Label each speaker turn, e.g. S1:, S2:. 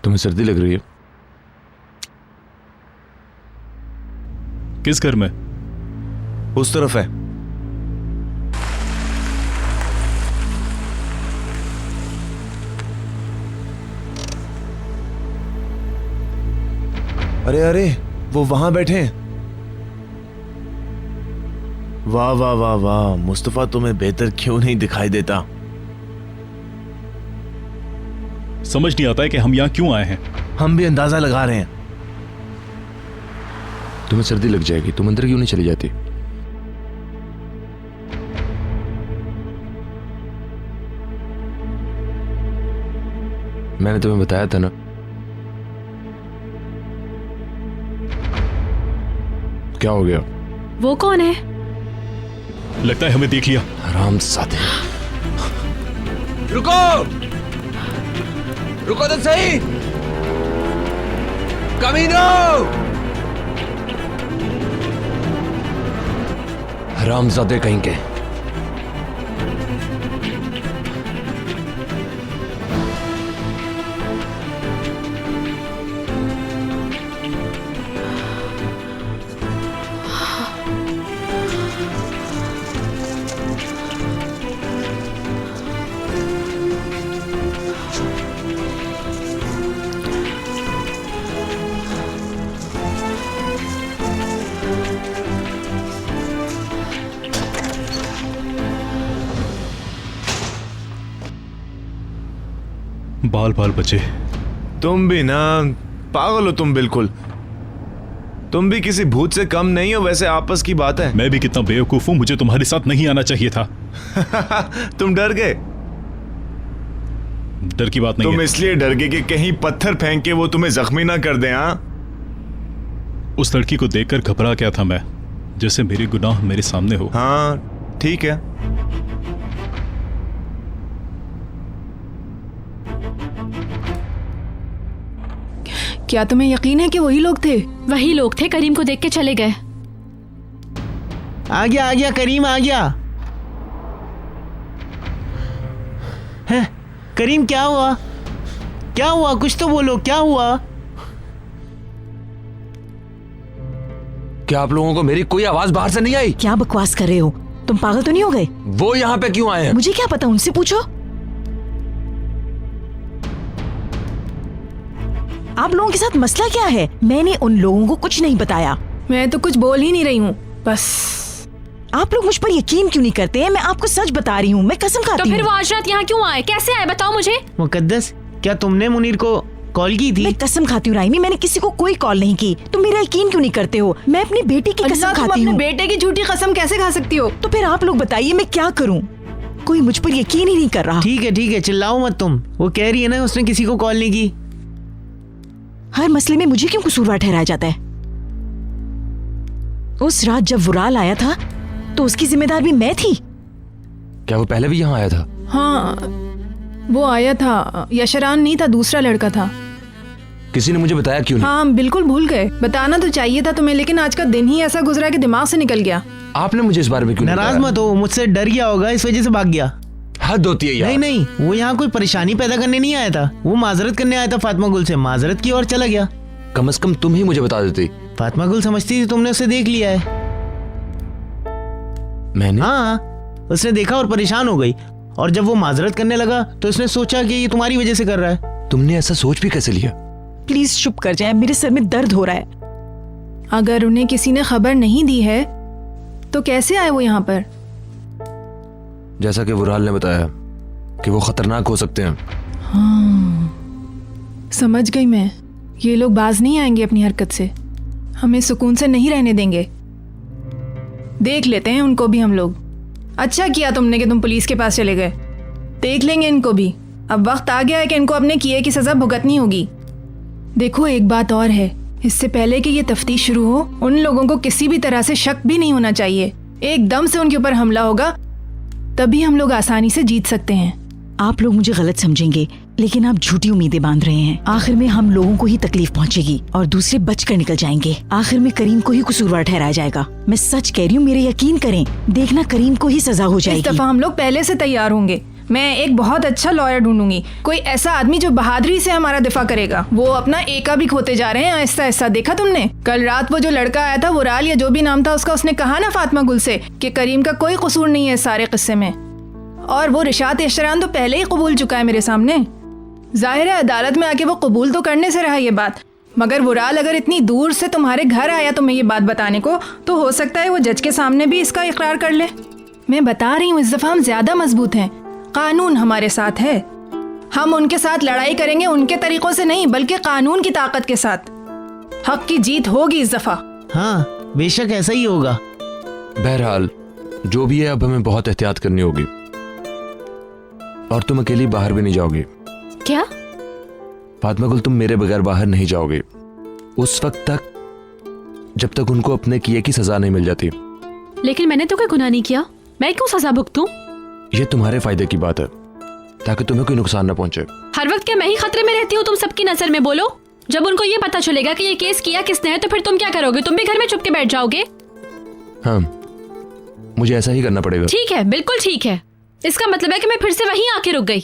S1: तुम्हें सर्दी लग रही है?
S2: किस घर में?
S3: उस तरफ है। अरे अरे, वो वहां बैठे हैं। वाह वाह वाह वाह, मुस्तफा तुम्हें बेहतर क्यों नहीं दिखाई देता?
S2: समझ नहीं आता है कि हम यहाँ क्यों आए हैं।
S3: हम भी अंदाजा लगा रहे हैं।
S1: तुम्हें सर्दी लग जाएगी, तुम अंदर क्यों नहीं चली जाती? मैंने तुम्हें बताया था ना। क्या हो गया?
S4: वो कौन है?
S2: लगता है हमें देख लिया।
S1: हरामजादे।
S5: रुको, रुको तो सही। कमीनो!
S1: हरामजादे कहीं के।
S2: बाल बाल बचे।
S3: तुम भी ना पागल हो तुम, बिल्कुल। तुम भी किसी भूत से कम नहीं हो। वैसे आपस की बात है।
S2: मैं भी कितना बेवकूफ हूं, मुझे तुम्हारे साथ नहीं आना चाहिए था।
S3: तुम डर गए।
S2: डर की बात नहीं
S3: तुम
S2: है।
S3: इसलिए डर गए कि कहीं पत्थर फेंक के वो तुम्हें जख्मी ना कर दे। हाँ,
S2: उस लड़की को देखकर घबरा गया था मैं, जैसे मेरे गुनाह मेरे सामने हो।
S3: हाँ ठीक है।
S4: क्या तुम्हें यकीन है कि वही लोग थे?
S6: वही लोग थे, करीम को देख के चले गए।
S7: आ गया करीम आ गया। है करीम, क्या हुआ? क्या हुआ? कुछ तो बोलो, क्या हुआ?
S5: क्या आप लोगों को मेरी कोई आवाज बाहर से नहीं आई?
S8: क्या बकवास कर रहे हो? तुम पागल तो नहीं हो गए?
S5: वो यहाँ पे क्यों आए हैं?
S8: मुझे क्या पता, उनसे पूछो। आप लोगों के साथ मसला क्या है? मैंने उन लोगों को कुछ नहीं बताया।
S4: मैं तो कुछ बोल ही नहीं रही हूँ, बस।
S8: आप लोग मुझ पर यकीन क्यों नहीं करते हैं? मैं आपको सच बता रही हूँ, मैं कसम
S6: तो
S8: खाती
S6: फिर
S8: हूँ।
S6: वो आज रात यहाँ क्यों आए? कैसे आए बताओ मुझे।
S7: मुकद्दस, क्या तुमने मुनीर को कॉल की थी?
S8: मैं कसम खाती हूँ राइमी, मैंने किसी को कोई कॉल नहीं की। तुम मेरा यकीन क्यों नहीं करते हो? मैं अपनी बेटी की कसम
S4: तुम
S8: खाती
S4: अपने
S8: हूँ।
S4: बेटे की झूठी कसम कैसे खा सकती हो?
S8: तो फिर आप लोग बताइए मैं क्या करूँ? कोई मुझ पर यकीन ही नहीं कर रहा।
S7: ठीक है, चिल्लाओ मत तुम। वो कह रही है ना उसने किसी को कॉल नहीं की।
S8: हर मसले में मुझे क्यों कसूरवार ठहराया जाता है? उस रात जब वुराल आया था तो उसकी जिम्मेदार भी मैं थी।
S1: क्या वो पहले भी यहाँ आया था?
S4: हाँ, वो आया था। यशरान नहीं था, दूसरा लड़का था।
S1: किसी ने मुझे बताया क्यों नहीं?
S4: हाँ, हम बिल्कुल भूल गए। बताना तो चाहिए था तुम्हें, लेकिन आज का दिन ही ऐसा गुजरा कि दिमाग से निकल गया।
S1: आपने मुझे इस बारे में क्यों
S7: नाराज मत हो, मुझसे डर गया होगा, इस वजह से भाग गया।
S1: हद होती है यार।
S7: नहीं, वो यहाँ कोई परेशानी पैदा करने नहीं आया था। वो माजरत करने आया था फातिमा गुल से। माजरत की और चला गया।
S1: कम से कम तुम ही मुझे बता देती।
S7: फातिमा गुल समझती थी तुमने उसे देख लिया है।
S1: मैंने?
S7: हाँ, उसने देखा और परेशान हो गई। और जब वो माजरत करने लगा तो उसने सोचा कि ये तुम्हारी वजह से कर रहा है।
S1: तुमने ऐसा सोच भी कैसे लिया?
S8: प्लीज चुप कर जाए, मेरे सर में दर्द हो रहा है।
S4: अगर उन्हें किसी ने खबर नहीं दी है तो कैसे आए वो यहाँ पर?
S1: जैसा कि वुराल ने बताया कि वो खतरनाक हो सकते हैं।
S4: हाँ, समझ गई मैं। ये लोग बाज नहीं आएंगे अपनी हरकत से। हमें सुकून से नहीं रहने देंगे। देख लेते हैं उनको भी हम लोग। अच्छा किया तुमने कि तुम पुलिस के पास चले गए। देख लेंगे इनको भी। अब वक्त आ गया है कि इनको अपने किए की सजा भुगतनी होगी। देखो, एक बात और है, इससे पहले कि ये तफ्तीश शुरू हो, उन लोगों को किसी भी तरह से शक भी नहीं होना चाहिए। एकदम से उनके ऊपर हमला होगा, तभी हम लोग आसानी से जीत सकते हैं।
S8: आप लोग मुझे गलत समझेंगे, लेकिन आप झूठी उम्मीदें बांध रहे हैं। आखिर में हम लोगों को ही तकलीफ पहुंचेगी और दूसरे बचकर निकल जाएंगे। आखिर में करीम को ही कसूरवार ठहराया जाएगा। मैं सच कह रही हूँ, मेरे यकीन करें, देखना करीम को ही सजा हो
S4: इस
S8: जाएगी।
S4: दफा हम लोग पहले से तैयार होंगे। मैं एक बहुत अच्छा लॉयर ढूंढूंगी, कोई ऐसा आदमी जो बहादुरी से हमारा दिफा करेगा। वो अपना एका भी खोते जा रहे हैं आहिस्ता आहिस्ता। देखा तुमने कल रात वो जो लड़का आया था, वुराल या जो भी नाम था उसका, उसने कहा ना फातिमा गुल से कि करीम का कोई कसूर नहीं है इस सारे किस्से में। और वो रिशात एशरान तो पहले ही कबूल चुका है मेरे सामने। जाहिर है अदालत में आके वो कबूल तो करने से रहा ये बात, मगर वुराल अगर इतनी दूर से तुम्हारे घर आया तुम्हें ये बात बताने को, तो हो सकता है वो जज के सामने भी इसका इकरार कर ले। मैं बता रही हूँ इस दफा हम ज्यादा मजबूत हैं, कानून हमारे साथ है। हम उनके साथ लड़ाई करेंगे उनके तरीकों से नहीं, बल्कि कानून की ताकत के साथ। हक की जीत होगी इस दफा।
S7: हाँ बेशक ऐसा ही होगा।
S1: बहरहाल जो भी है, अब हमें बहुत एहतियात करनी होगी और तुम अकेली बाहर भी नहीं जाओगी।
S6: क्या?
S1: फातिमा गुल, तुम मेरे बगैर बाहर नहीं जाओगे उस वक्त तक जब तक उनको अपने किए की सजा नहीं मिल जाती।
S6: लेकिन मैंने तो कोई गुनाह नहीं किया, मैं क्यों सजा भुगतूं?
S1: ये तुम्हारे फायदे की बात है, ताकि तुम्हें कोई नुकसान न पहुंचे।
S6: हर वक्त क्या मैं ही खतरे में रहती हूँ तुम सबकी नजर में? बोलो, जब उनको ये पता चलेगा कि ये केस किया किसने है, तो फिर तुम क्या करोगे? तुम भी घर में चुप के बैठ जाओगे?
S1: हाँ, मुझे ऐसा ही करना पड़ेगा।
S6: ठीक है, बिल्कुल ठीक है। इसका मतलब है कि मैं फिर से वहीं आके रुक गई।